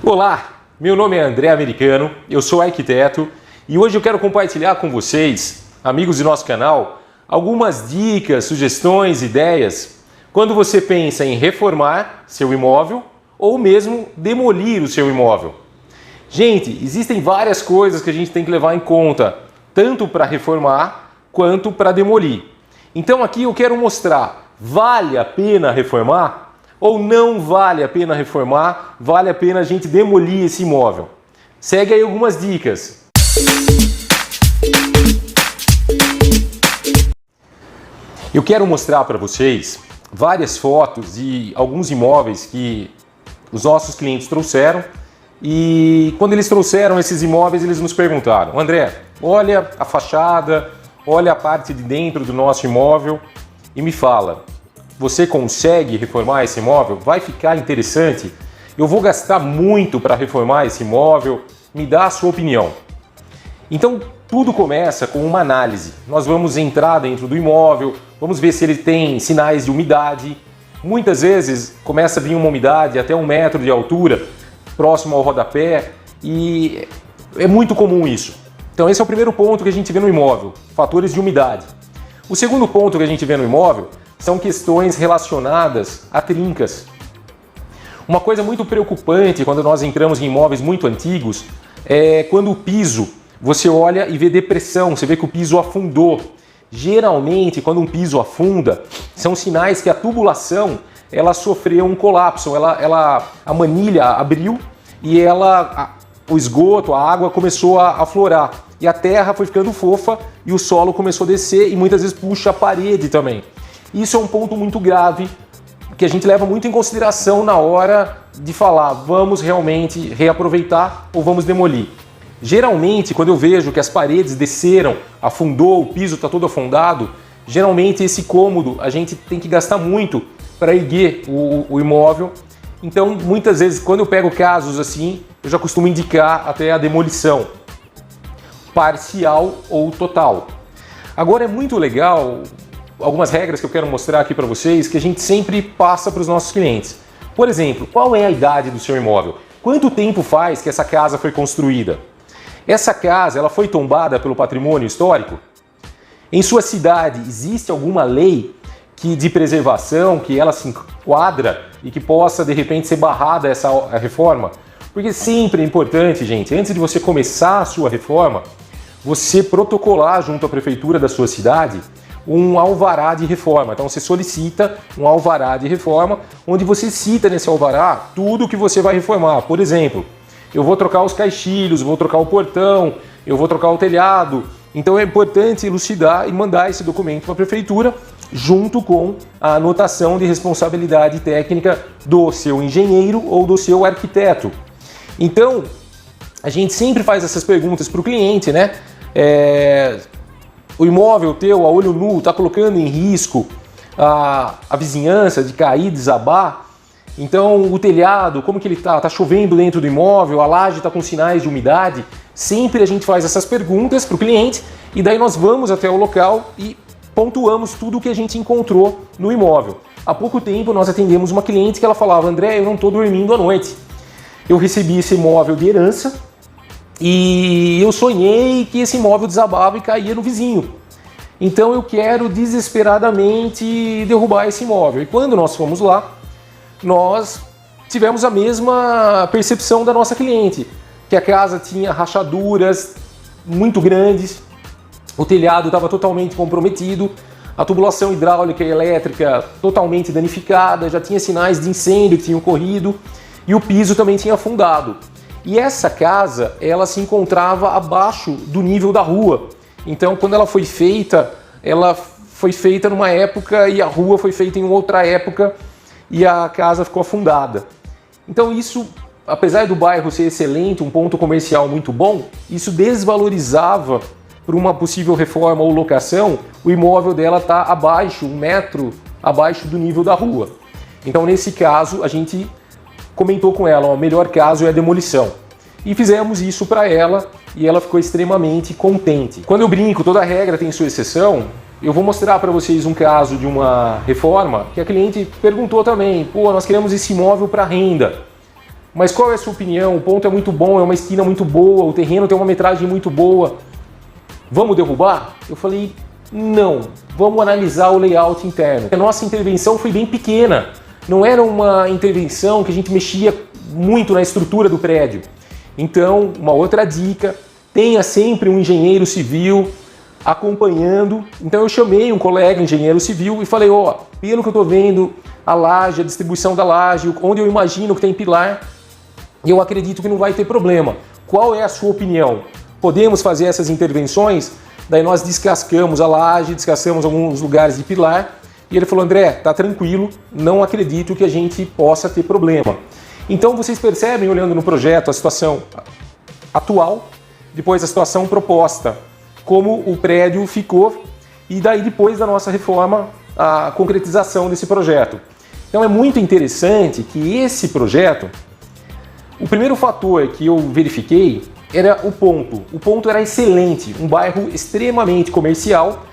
Olá, meu nome é André Americano, eu sou arquiteto e hoje eu quero compartilhar com vocês, amigos do nosso canal, algumas dicas, sugestões, ideias quando você pensa em reformar seu imóvel ou mesmo demolir o seu imóvel. Gente, existem várias coisas que a gente tem que levar em conta, tanto para reformar quanto para demolir. Então aqui eu quero mostrar, vale a pena reformar? Ou não vale a pena reformar, vale a pena a gente demolir esse imóvel? Segue aí algumas dicas. Eu quero mostrar para vocês várias fotos de alguns imóveis que os nossos clientes trouxeram. E quando eles trouxeram esses imóveis, eles nos perguntaram: André, olha a fachada, olha a parte de dentro do nosso imóvel e me fala, você consegue reformar esse imóvel? Vai ficar interessante? Eu vou gastar muito para reformar esse imóvel? Me dá a sua opinião. Então, tudo começa com uma análise. Nós vamos entrar dentro do imóvel, vamos ver se ele tem sinais de umidade. Muitas vezes começa a vir uma umidade até 1 metro de altura, próximo ao rodapé, e é muito comum isso. Então esse é o primeiro ponto que a gente vê no imóvel, fatores de umidade. O segundo ponto que a gente vê no imóvel são questões relacionadas a trincas. Uma coisa muito preocupante quando nós entramos em imóveis muito antigos é quando o piso, você olha e vê depressão, você vê que o piso afundou. Geralmente, quando um piso afunda, são sinais que a tubulação ela sofreu um colapso, a manilha abriu e o esgoto, a água começou a aflorar. E a terra foi ficando fofa e o solo começou a descer e muitas vezes puxa a parede também. Isso é um ponto muito grave que a gente leva muito em consideração na hora de falar, vamos realmente reaproveitar ou vamos demolir. Geralmente, quando eu vejo que as paredes desceram, afundou, o piso está todo afundado, geralmente esse cômodo a gente tem que gastar muito para erguer o imóvel. Então, muitas vezes, quando eu pego casos assim, eu já costumo indicar até a demolição, parcial ou total. Agora é muito legal algumas regras que eu quero mostrar aqui para vocês que a gente sempre passa para os nossos clientes. Por exemplo, qual é a idade do seu imóvel? Quanto tempo faz que essa casa foi construída? Essa casa ela foi tombada pelo patrimônio histórico? Em sua cidade existe alguma lei de preservação que ela se enquadra e que possa de repente ser barrada essa reforma? Porque sempre é importante, gente, antes de você começar a sua reforma, você protocolar junto à prefeitura da sua cidade um alvará de reforma. Então você solicita um alvará de reforma, onde você cita nesse alvará tudo o que você vai reformar. Por exemplo, eu vou trocar os caixilhos, vou trocar o portão, eu vou trocar o telhado. Então é importante elucidar e mandar esse documento para a prefeitura junto com a anotação de responsabilidade técnica do seu engenheiro ou do seu arquiteto. Então, a gente sempre faz essas perguntas para o cliente, né? O imóvel teu, a olho nu, está colocando em risco a vizinhança de cair, desabar? Então, o telhado, como que ele está? Está chovendo dentro do imóvel? A laje está com sinais de umidade? Sempre a gente faz essas perguntas para o cliente e daí nós vamos até o local e pontuamos tudo o que a gente encontrou no imóvel. Há pouco tempo nós atendemos uma cliente que ela falava: André, eu não estou dormindo à noite. Eu recebi esse imóvel de herança e eu sonhei que esse imóvel desabava e caía no vizinho. Então eu quero desesperadamente derrubar esse imóvel. E quando nós fomos lá, nós tivemos a mesma percepção da nossa cliente, que a casa tinha rachaduras muito grandes, o telhado estava totalmente comprometido, a tubulação hidráulica e elétrica totalmente danificada, já tinha sinais de incêndio que tinham ocorrido e o piso também tinha afundado. E essa casa, ela se encontrava abaixo do nível da rua. Então, quando ela foi feita numa época e a rua foi feita em outra época e a casa ficou afundada. Então isso, apesar do bairro ser excelente, um ponto comercial muito bom, isso desvalorizava para uma possível reforma ou locação, o imóvel dela está abaixo, 1 metro abaixo do nível da rua. Então nesse caso a gente comentou com ela, o melhor caso é a demolição. E fizemos isso para ela e ela ficou extremamente contente. Quando eu brinco, toda regra tem sua exceção, eu vou mostrar para vocês um caso de uma reforma que a cliente perguntou também, pô, nós queremos esse imóvel para renda. mas qual é a sua opinião? O ponto é muito bom, é uma esquina muito boa, o terreno tem uma metragem muito boa. Vamos derrubar? Eu falei, não, vamos analisar o layout interno. A nossa intervenção foi bem pequena, não era uma intervenção que a gente mexia muito na estrutura do prédio. Então, uma outra dica, tenha sempre um engenheiro civil acompanhando. Então eu chamei um colega engenheiro civil e falei, ó, pelo que eu estou vendo, a laje, a distribuição da laje, onde eu imagino que tem pilar, eu acredito que não vai ter problema. Qual é a sua opinião? Podemos fazer essas intervenções? Daí nós descascamos a laje, descascamos alguns lugares de pilar e ele falou, André, tá tranquilo, não acredito que a gente possa ter problema. Então vocês percebem, olhando no projeto, a situação atual, depois a situação proposta, como o prédio ficou e daí depois da nossa reforma, a concretização desse projeto. Então é muito interessante que esse projeto, o primeiro fator que eu verifiquei era o ponto. O ponto era excelente, um bairro extremamente comercial,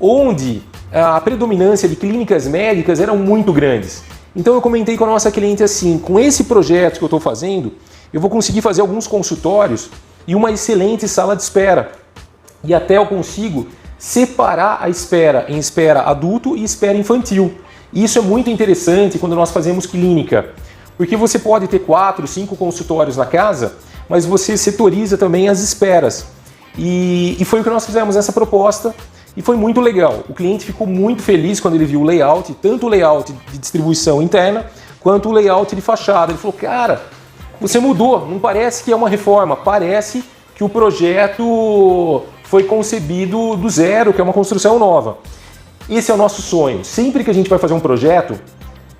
onde a predominância de clínicas médicas eram muito grandes. Então eu comentei com a nossa cliente assim, com esse projeto que eu estou fazendo, eu vou conseguir fazer alguns consultórios e uma excelente sala de espera. E até eu consigo separar a espera em espera adulto e espera infantil. E isso é muito interessante quando nós fazemos clínica, porque você pode ter 4, 5 consultórios na casa, mas você setoriza também as esperas. E foi o que nós fizemos essa proposta e foi muito legal. O cliente ficou muito feliz quando ele viu o layout, tanto o layout de distribuição interna, quanto o layout de fachada. Ele falou, cara, você mudou, não parece que é uma reforma, parece que o projeto foi concebido do zero, que é uma construção nova. Esse é o nosso sonho. Sempre que a gente vai fazer um projeto,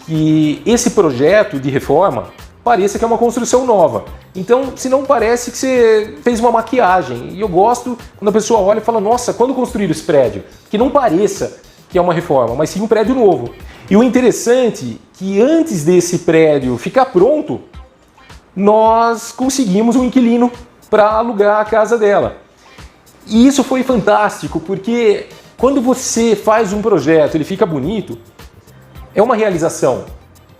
que esse projeto de reforma pareça que é uma construção nova. Então, se não parece que você fez uma maquiagem. E eu gosto quando a pessoa olha e fala, nossa, quando construíram esse prédio? Que não pareça que é uma reforma, mas sim um prédio novo. E o interessante é que antes desse prédio ficar pronto, nós conseguimos um inquilino para alugar a casa dela. E isso foi fantástico, porque quando você faz um projeto, ele fica bonito, é uma realização.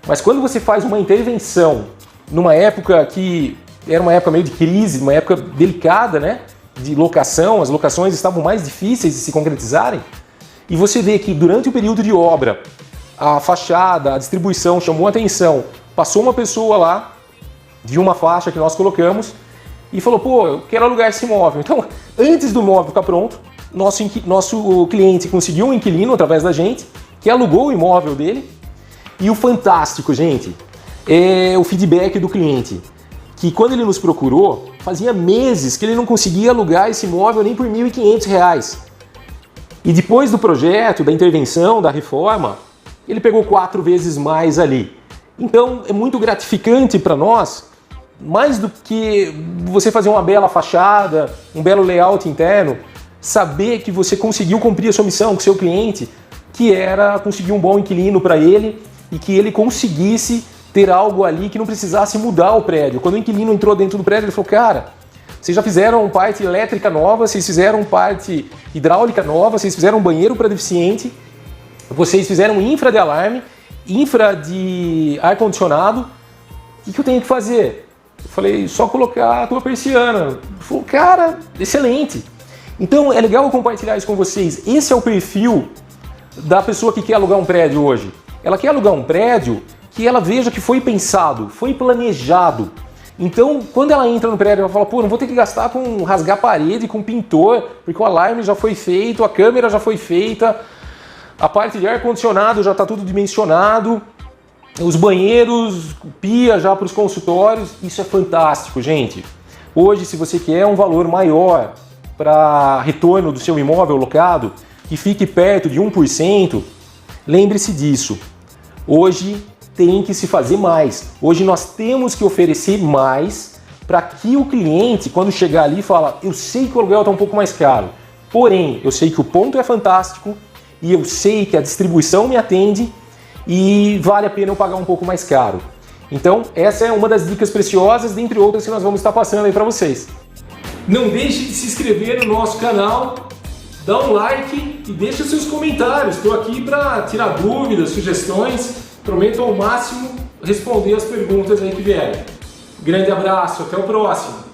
Mas quando você faz uma intervenção numa época que era uma época meio de crise, uma época delicada, né, de locação, as locações estavam mais difíceis de se concretizarem, e você vê que durante o período de obra, a fachada, a distribuição chamou a atenção, passou uma pessoa lá, viu uma faixa que nós colocamos e falou, pô, eu quero alugar esse imóvel. Então, antes do imóvel ficar pronto, nosso cliente conseguiu um inquilino através da gente, que alugou o imóvel dele. E o fantástico, gente, é o feedback do cliente, que quando ele nos procurou, fazia meses que ele não conseguia alugar esse imóvel nem por R$ 1.500. E depois do projeto, da intervenção, da reforma, ele pegou 4 vezes mais ali. Então é muito gratificante para nós, mais do que você fazer uma bela fachada, um belo layout interno, saber que você conseguiu cumprir a sua missão com o seu cliente, que era conseguir um bom inquilino para ele, e que ele conseguisse ter algo ali que não precisasse mudar o prédio. Quando o inquilino entrou dentro do prédio, ele falou, cara, vocês já fizeram parte elétrica nova, vocês fizeram parte hidráulica nova, vocês fizeram um banheiro para deficiente, vocês fizeram infra de alarme, infra de ar-condicionado, o que eu tenho que fazer? Eu falei, só colocar a tua persiana. Ele falou, cara, excelente. Então é legal eu compartilhar isso com vocês. Esse é o perfil da pessoa que quer alugar um prédio hoje. Ela quer alugar um prédio que ela veja que foi pensado, foi planejado. Então, quando ela entra no prédio, ela fala, pô, não vou ter que gastar com rasgar parede, com pintor, porque o alarme já foi feito, a câmera já foi feita, a parte de ar-condicionado já está tudo dimensionado, os banheiros, pia já para os consultórios. Isso é fantástico, gente. Hoje, se você quer um valor maior para retorno do seu imóvel locado, que fique perto de 1%, lembre-se disso. Hoje tem que se fazer mais. Hoje nós temos que oferecer mais para que o cliente, quando chegar ali, fala, eu sei que o aluguel está um pouco mais caro, porém, eu sei que o ponto é fantástico e eu sei que a distribuição me atende e vale a pena eu pagar um pouco mais caro. Então, essa é uma das dicas preciosas, dentre outras que nós vamos estar passando aí para vocês. Não deixe de se inscrever no nosso canal, dá um like e deixa seus comentários. Estou aqui para tirar dúvidas, sugestões. Prometo ao máximo responder as perguntas aí que vierem. Grande abraço, até o próximo!